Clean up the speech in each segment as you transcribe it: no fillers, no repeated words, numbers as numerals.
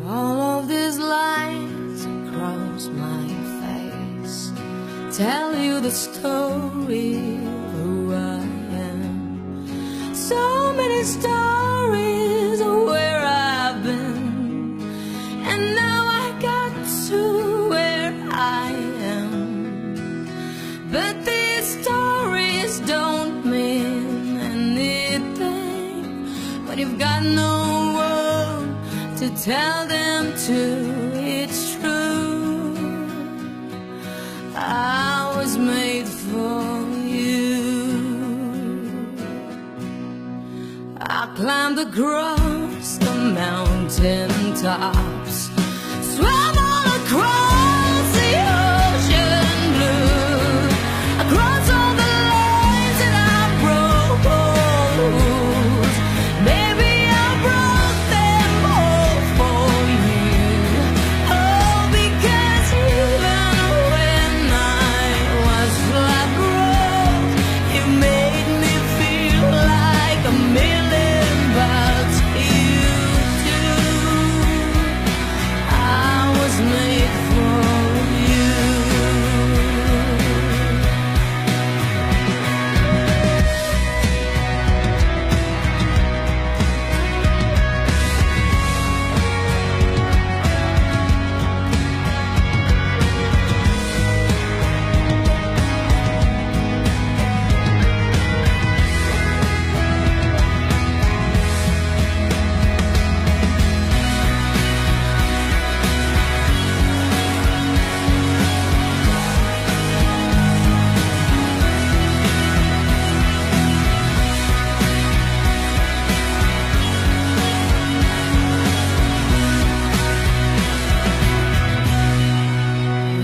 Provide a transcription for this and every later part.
All of these lines across my face tell you the story of who I am. So many stories of where I've been, and now I got to where I am. But these stories don't mean anything when you've got no one to tell them to. It's true, I was made for you. I climbed across the mountain tops, swam all across the ocean blue, across all the lines that I broke. Maybe I broke them all for you. Oh, because even when I was flat broke, you made me feel like a million bucks. You do. I was made for you.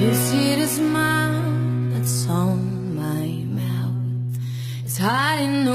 You see the smile that's on my mouth, it's hiding